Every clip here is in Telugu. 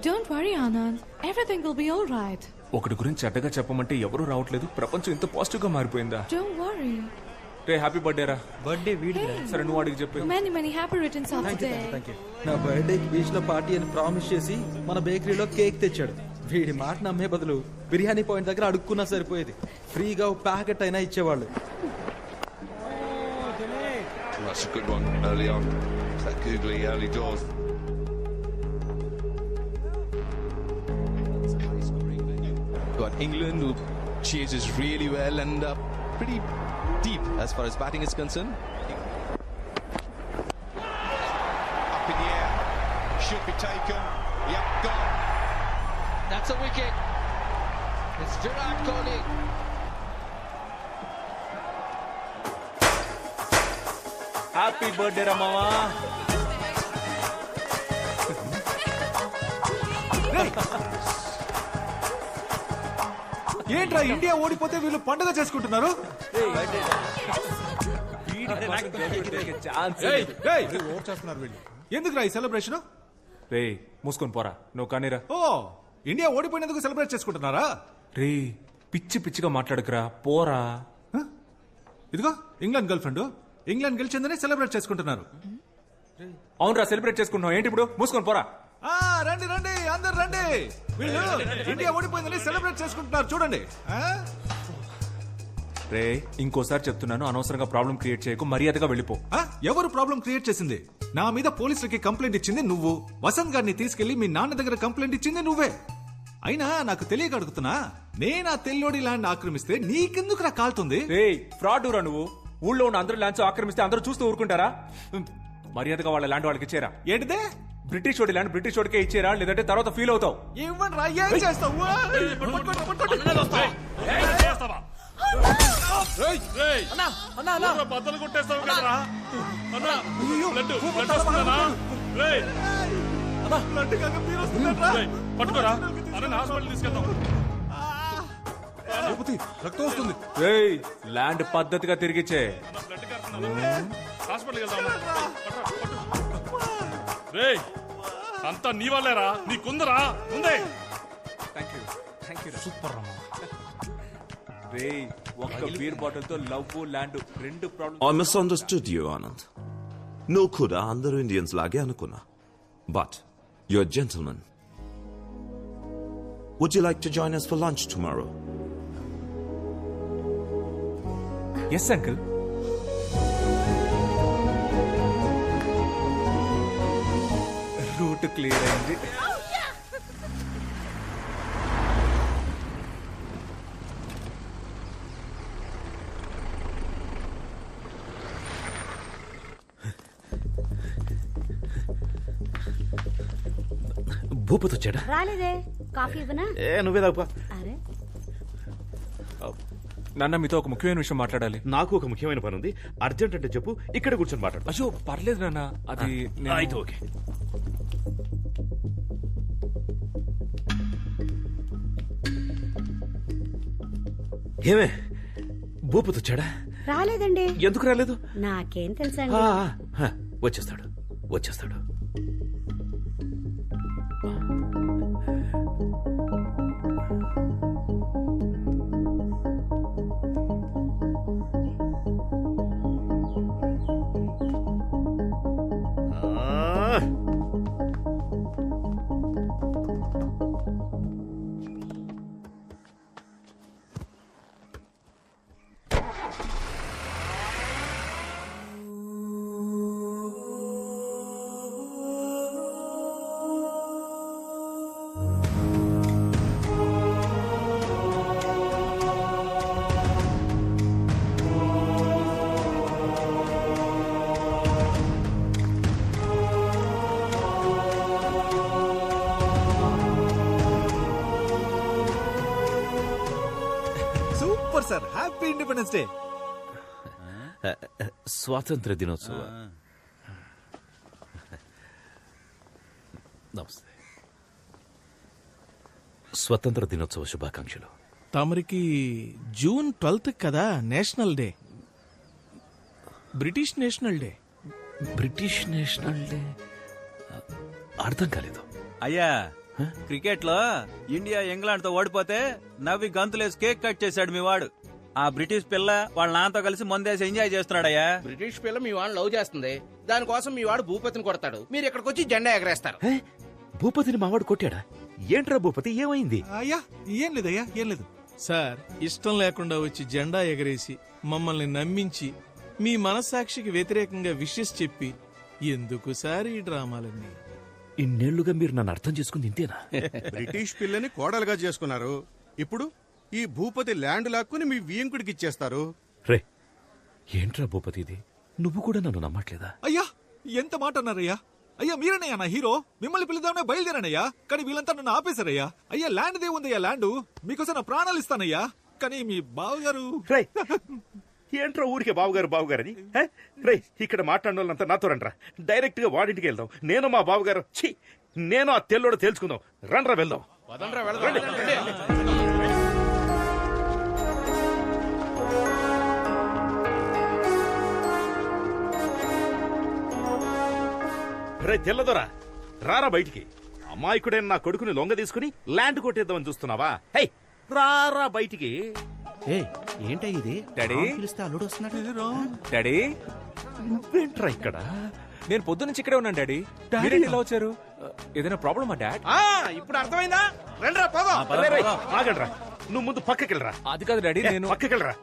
Don't worry, Anand. Everything will be all right. ఒకటి గురించి చెడ్డగా చెప్పమంటే ఎవరూ రావట్లేదు. ప్రపంచం ఇంత పాజిటివ్ గా మారిపోయిందా? Don't worry. Ray happy birthday రా. బర్త్డే వీడి. సరే నువ్వు అడిగి చెప్పు. Many happy returns of the day. నా బర్త్డేకి బీచ్ లో పార్టీ అని ప్రామిస్ చేసి మన బేకరీలో కేక్ తెచ్చాడు. వీడి మాట నమ్మే బదులు బిర్యానీ పాయింట్ దగ్గర అడుక్కున్నా సరిపోయేది. ఫ్రీగా ప్యాకెట్ అయినా ఇచ్చేవాళ్ళు. That's a good one early on. That googly early doors. Got England who chases really well and pretty deep as far as batting is concerned. Up in the air. Should be taken. Yep, gone. That's a wicket. It's Virat Kohli. Happy birthday రా మావా. ఏంట్రా ఇండియా ఓడిపోతే వీళ్ళు పండుగ చేసుకుంటున్నారు? ఎందుకురా ఈ సెలబ్రేషన్? రే మూసుకొని పోరా. నువ్వు కానీరా. ఓ ఇండియా ఓడిపోయినందుకు సెలబ్రేట్ చేసుకుంటున్నారా? రే పిచ్చి పిచ్చిగా మాట్లాడుకురా పోరా. ఇదిగో ఇంగ్లాండ్ గర్ల్ ఫ్రెండ్. ఇంగ్లాండ్ గెలిచిందని సెలబ్రేట్ చేసుకుంటున్నారు. అవునరా సెలబ్రేట్ చేసుకుంటున్నావు ఏంటి ఇప్పుడు? మూసుకొని పోరా. రండి రండి అందరు రండి. వీళ్ళు ఇండియా ఓడిపోయిందని సెలబ్రేట్ చేసుకుంటున్నారు చూడండి. రే ఇంకోసారి చెప్తున్నాను, అనవసరంగా ప్రాబ్లం క్రియేట్ చేయకు, మర్యాదగా వెళ్ళిపో. ఎవరు ప్రాబ్లం క్రియేట్ చేసింది? నా మీద పోలీసులకి కంప్లైంట్ ఇచ్చింది నువ్వు. వసంత్ గారిని తీసుకెళ్లి మీ నాన్న దగ్గర కంప్లైంట్ ఇచ్చింది నువ్వే. అయినా నాకు తెలియక అడుగుతున్నా, నేను ఆ తెల్లోడి ల్యాండ్ ఆక్రమిస్తే నీకెందుకు రా కాలుతుంది? రే ఫ్రాడ్ రా నువ్వు. ఊళ్ళో ఉన్న అందరూ ల్యాండ్స్ ఆక్రమిస్తే అందరూ చూస్తూ ఊరుకుంటారా? మర్యాదగా వాళ్ళ ల్యాండ్ వాళ్ళకి ఇచ్చేరా. ఏంటిదే? బ్రిటిష్ వాడి ల్యాండ్ బ్రిటిష్ వాడికే ఇచ్చేరా, లేదంటే తర్వాత ఫీల్ అవుతావు. ఇవ్వండి రా, ఏం చేస్తావు? బద్దలు కొట్టేస్తావు కదరా అన్నా. పట్టుకోరా అన్న, హాస్పిటల్ తీసుకెళ్తాం. రక్తం వస్తుంది. ల్యాండ్ పద్ధతిగా తిరిగిచ్చే. హాస్పిటల్ రే అంతా నీ వాళ్ళేరా, నీకుందరా ముందే. సూపర్ రే ఒక్క బీర్ బాటిల్ తో లవ్ ల్యాండ్ రెండు problem. I misunderstood you, Anand. No kuda andaru Indians lage anukunna. But you're a gentleman. Would you like to join us for lunch tomorrow? Yes, uncle. Route clear అయింది. భూపతి వచ్చాడా? రాలేదే. కాఫీ ఇవ్వనా? నువ్వే తాగుపా. అరే నాన్న మీతో ఒక ముఖ్యమైన విషయం మాట్లాడాలి. నాకు ఒక ముఖ్యమైన పని ఉంది. అర్జెంట్ అంటే చెప్పు, ఇక్కడ కూర్చొని మాట్లాడు. అయ్యో పర్లేదు నాన్న, అది అయితే ఓకే. ఏమే భూపతి వచ్చాడా? రాలేదండి. ఎందుకు రాలేదు? నాకేం తెలుసండి. వచ్చేస్తాడు వచ్చేస్తాడు. Sir happy independence day. స్వాతంత్ర దినోత్సవ నమస్తే. స్వతంత్ర దినోత్సవ శుభాకాంక్షలు. తమరికి జూన్ 12 కదా national day, British national day. British national day అర్థం కాలేదు. అయ్యా క్రికెట్ లో ఇండియా ఇంగ్లాండ్ తో ఓడిపోతే నవ్వి గంతులేసి కేక్ కట్ చేశాడు మీ వాడు. ఆ బ్రిటిష్ పిల్ల వాళ్ళ నాన్నతో కలిసి మందేసి ఎంజాయ్ చేస్తున్నాడయ్యా. బ్రిటిష్ పిల్ల మీ వాడిని లవ్ చేస్తుంది, దానికోసం మీ వాడు భూపతిని కొడతాడు, మీరు ఇక్కడికి వచ్చి జెండా ఎగరేస్తారు. భూపతిని మావాడు కొట్టాడా? ఏంట్రా భూపతి, ఏమైంది? అయ్యా ఏం లేదయ్యా, ఏం లేదు సార్. ఇష్టం లేకుండా వచ్చి జెండా ఎగరేసి మమ్మల్ని నమ్మించి మీ మనస్సాక్షికి వ్యతిరేకంగా విషెస్ చెప్పి ఎందుకు సార్ ఈ డ్రామాలన్నీ? ఇన్నేళ్లుగా మీరు నన్ను అర్థం చేసుకుంది ఇంతేనా? బ్రిటిష్ పిల్లని కోడలుగా చేసుకున్నారు, ఇప్పుడు ఈ భూపతి ల్యాండ్ లాక్కుని మీ వియంకుడికి ఇచ్చేస్తారు. రే ఏంట్రా భూపతి ఇది? నువ్వు కూడా నన్ను నమ్మట్లేదా? అయ్యా ఎంత మాట అన్నారయ్యా. అయ్యా మీరనయ్యా నా హీరో, మిమ్మల్ని పిలుద్దామనే బయలుదేరానయ్యా, కానీ వీళ్ళంతా నన్ను ఆపేశారయ్యా. అయ్యా ల్యాండ్ దే ఉందయ్యా, ల్యాండ్ మీకోసం నా ప్రాణాలు ఇస్తానయ్యా, కానీ మీ బావగారు. ఏంట్రా ఊరికే బావగారు బావగారని? రే ఇక్కడ మాట్లాడిన వాళ్ళంతా నాతో రండ్రా, డైరెక్ట్ గా వాడింటికి వెళ్దాం. నేను మా బావగారు నేను ఆ తెల్లోడు తేల్చుకుందాం. రండ్రా వెళ్దాం. రే తెల్లదొరా రారా బయటికి. అమాయకుడైన నా కొడుకుని లొంగ తీసుకుని ల్యాండ్ కొట్టేద్దామని చూస్తున్నావా? హే రారా బయటికి. ఏంటో ఇది డాడీ పిలిస్తే అల్లుడు వస్తున్నాడు. డాడీ నువ్వేంట్రా ఇక్కడ? నేను పొద్దు నుంచి ఇక్కడే ఉన్నాను డాడీ. మీరేంటి ఇలా వచ్చారు? ఏదైనా ప్రాబ్లమా డాడ్? ఇప్పుడు అర్థమైందా? రండిరా పోదాం. ఆగండ్రా, నువ్వు ముందు పక్కకెళ్ళరా. అది కాదు డాడీ, నేను పక్కకెళ్ళరా.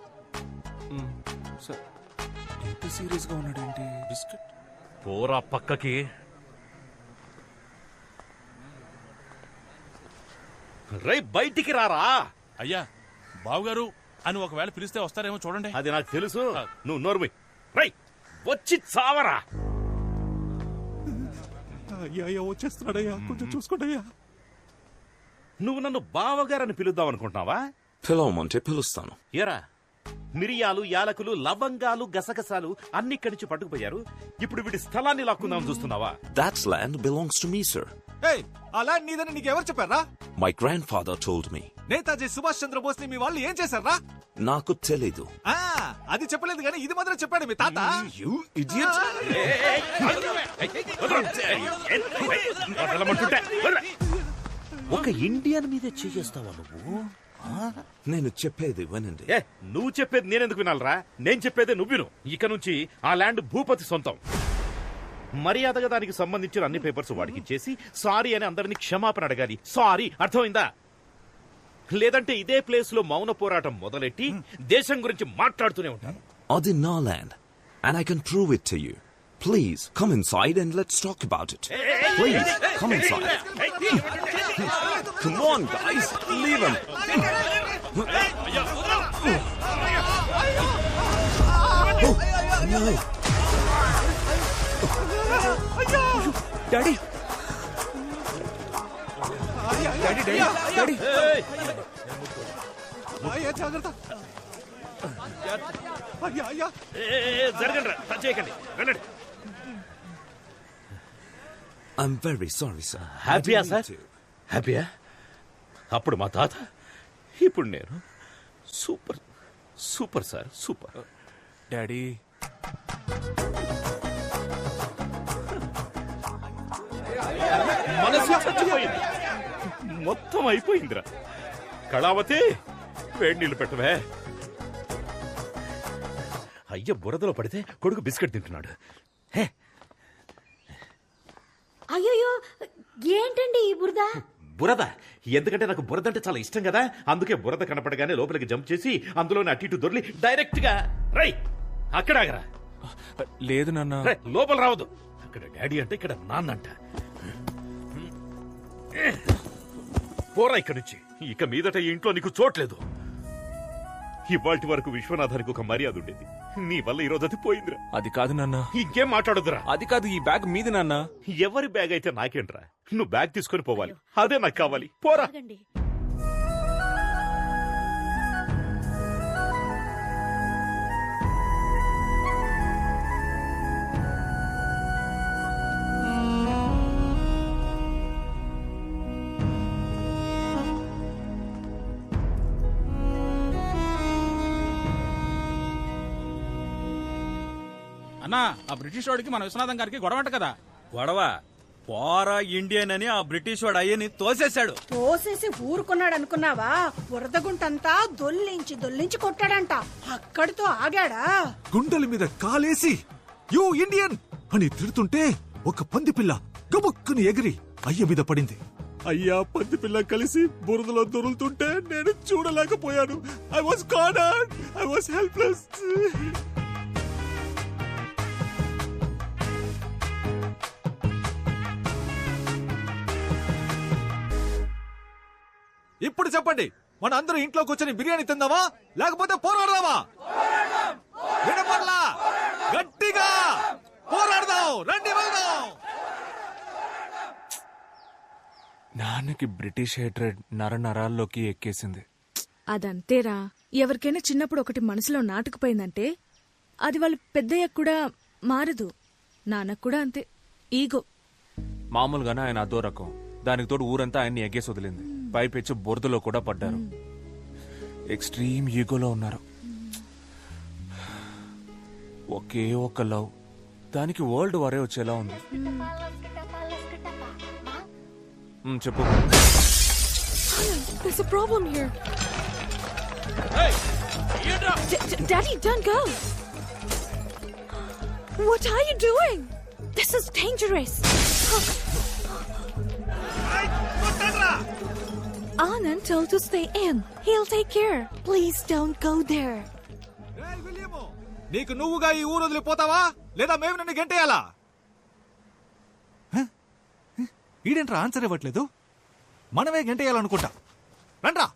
ఎంత సీరియస్ గా ఉన్నాడు ఏంటి? బిస్కెట్ పోరా పక్కకి. రై బయటికి రారా. అయ్యా బావుగారు అని ఒకవేళ పిలిస్తే వస్తారేమో చూడండి. అది నాకు తెలుసు, నువ్వు నోర్మి. రై వచ్చి చావరా. అయ్యా వచ్చేస్తున్నాడయ్యా, కొంచెం చూసుకోండి. నువ్వు నన్ను బావగారని పిలుద్దాం అనుకుంటున్నావా? పిలవమంటే పిలుస్తాను. ఏరా మిరియాలు, యాలకులు, లవంగాలు, గసగసాలు అన్ని ఇక్కడి నుంచి పట్టుకుపోయారు. ఇప్పుడు వీడి స్థలాన్ని లాక్కుందామని చూస్తున్నావా? That land belongs to me, sir. ఆ ల్యాండ్ నీదని నీకెవరు చెప్పారా? My grandfather told me. Netaji Subhash Chandrabose ని మీ వాళ్ళు ఏం చేశారా? నాకు తెలీదు. అది చెప్పలేదు కానీ ఇది మాత్రం చెప్పాడు మీ తాత. You idiot! ఒక ఇండియన్ మీదే చేస్తావా నువ్వు? నేను చెప్పేది వినండి. నువ్వు చెప్పేది నేనెందుకు వినాలరా? నేను చెప్పేది నువ్వు విను. ఇక నుంచి ఆ ల్యాండ్ భూపతి సొంతం. మర్యాదగా దానికి సంబంధించిన అన్ని పేపర్స్ వాడికి ఇచ్చేసి సారీ అని అందరినీ క్షమాపణ అడగాలి. సారీ, అర్థమైందా? లేదంటే ఇదే ప్లేస్ లో మౌన పోరాటం మొదలెట్టి దేశం గురించి మాట్లాడుతూనే ఉంటాను. అది నా land and I can prove it to you. Please come inside and let's talk about it. Please come inside. Come on guys, leave him. Oh, no. Daddy daddy daddy అయ్యా జాగ్రత్త. అయ్యా అయ్యా జరగండి రా, టచ్ చేయకండి, వెళ్ళండి. I'm very sorry, sir. హ్యాపీయా సార్? హ్యాపీయా? అప్పుడు మా తాత, ఇప్పుడు నేను. Super super sir, super. Daddy మనసు చచ్చిపోయింది, మొత్తం అయిపోయిందిరా. కళావతి వేడి నీళ్ళు పెట్టవే. అయ్య బురదలో పడితే కొడుకు బిస్కెట్ తింటున్నాడు. అయ్యో ఏంటండి ఈ బురద? బురద ఎందుకంటే నాకు బురద అంటే చాలా ఇష్టం కదా, అందుకే బురద కనపడగానే లోపలికి జంప్ చేసి అందులోనే అటు ఇటు దొర్లి డైరెక్ట్ గా రై అక్కడ ఆగరా. లేదు నాన్న, లోపల రావద్దు. అక్కడ డాడీ అంటే ఇక్కడ నాన్నంట. పోరా ఇక్కడి నుంచి, ఇక మీదట ఈ ఇంట్లో నీకు చోట్లేదు. ఇవాటి వరకు విశ్వనాథానికి ఒక మర్యాద ఉండేది, నీ వల్ల ఈ రోజు అది పోయిందిరా. అది కాదు నాన్న. ఇంకేం మాట్లాడొద్దురా. అది కాదు, ఈ బ్యాగ్ మీది నాన్న. ఎవరి బ్యాగ్ అయితే నాకేంట్రా, నువ్వు బ్యాగ్ తీసుకొని పోవాలి, అదే నాకు కావాలి. పోరా. అన్నా అన్నా ఆ బ్రిటిష్ వాడికి మన విశ్వనాథం గారికి గొడవంట కదా. గొడవ పోరా ఇండియన్ అని ఆ బ్రిటిష్ వాడు అయ్యని తోసేశాడు. తోసేసి ఊరుకున్నాడు అనుకున్నావా? బురదగుంటంతా దొల్లించి కొట్టాడంట. అక్కడితో ఆగాడా? గుండెల మీద కాలేసి యూ ఇండియన్ అని తిడుతుంటే ఒక పంది పిల్ల గబుక్కుని ఎగిరి అయ్య మీద పడింది. అయ్యా పంది పిల్ల కలిసి బురదలో దొరులుతుంటే నేను చూడలేకపోయాను. I was cornered, I was helpless. ఇప్పుడు చెప్పండి, మన అందరూ ఇంట్లో కూర్చొని బిర్యానీ తిందామా లేకపోతే పోరాడదామా? వినపడలా? గట్టిగా పోరాడదాం, రండి వెళ్దాం. నాన్నకి బ్రిటిష్ హేట్రెడ్ నరాల్లోకి ఎక్కేసింది. అదంతేరా. ఎవరికైనా చిన్నప్పుడు ఒకటి మనసులో నాటుకుపోయిందంటే అది వాళ్ళు పెద్దయ్యాక కూడా మారదు. నాన్నకు కూడా అంతే, ఈగో. మామూలుగానే ఆయన అదో రకం. దానికి తోడు ఊరంతా ఆయన్ని ఎగ్గేసి వదిలింది. పైపెచ్చు బురదలో కూడా పడ్డారు. ఎక్స్ట్రీమ్ ఈగోలో ఉన్నారు. ఒకే ఒక్క లవ్, దానికి వరల్డ్ వారే వచ్చేలా ఉంది. చెప్పు. There's a problem here. Daddy, don't go. What are you doing? This is dangerous. Anand told to stay in. He'll take care. Please don't go there. నీకు నువ్వుగా ఈ ఊరు వదిలిపోతావా లేదా మేము నిన్ను గెంటేయాలా? ఈడేంట్రా ఆన్సర్ ఇవ్వట్లేదు? మనమే గెంటేయాలనుకుంటా. రండ్రా.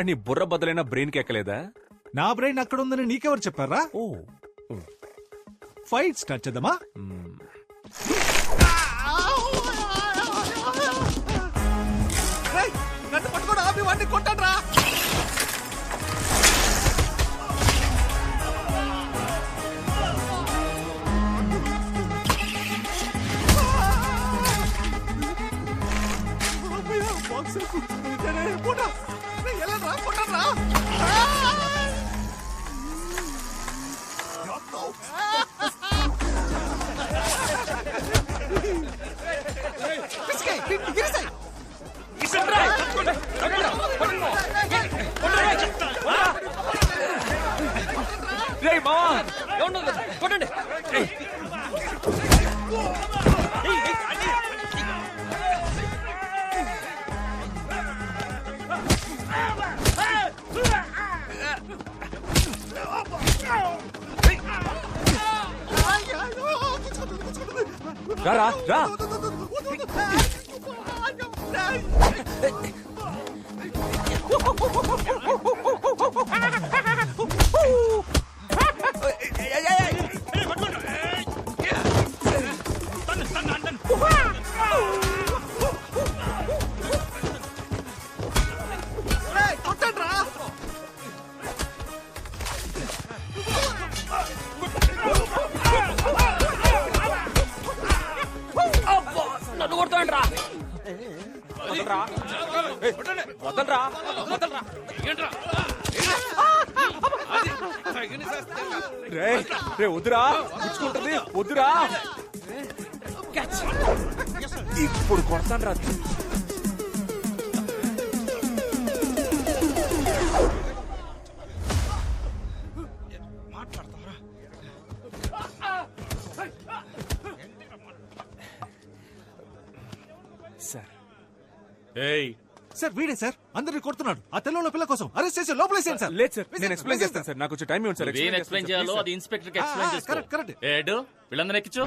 నీ బుర్ర బదులైన బ్రెయిన్ కి ఎక్కలేదా? నా బ్రెయిన్ అక్కడ ఉందని నీకెవరు చెప్పారా? ఫైట్ స్టార్ట్ చేద్దామా? నన్ను పట్టుకోండి, ఆపి వాడిని కొట్టండి రా. రా రా. నన్ను కొడతాండి రా. వదలరా. రే వద్దురా, పుచ్చుకుంటుంది, వద్దురా. ఇప్పుడు కొడతాను రా. సార్ వీడే సార్ అందరినీ కొడుతున్నాడు. ఆ తెల్లలో పిల్ల కోసం అరెస్ట్ చేసి లోపలేసేయండి సార్. లేదు సార్, నేను ఎక్స్ప్లెయిన్ చేస్తాను సార్. నాకు కొంచెం టైం ఇవ్వండి సార్. ఎక్స్ప్లెయిన్ చేయాలో అది ఇన్స్పెక్టర్ కి ఎక్స్ప్లెయిన్ చేసుకో. కరెక్ట్. ఏడు వీళ్ళందరూ ఎక్కించు.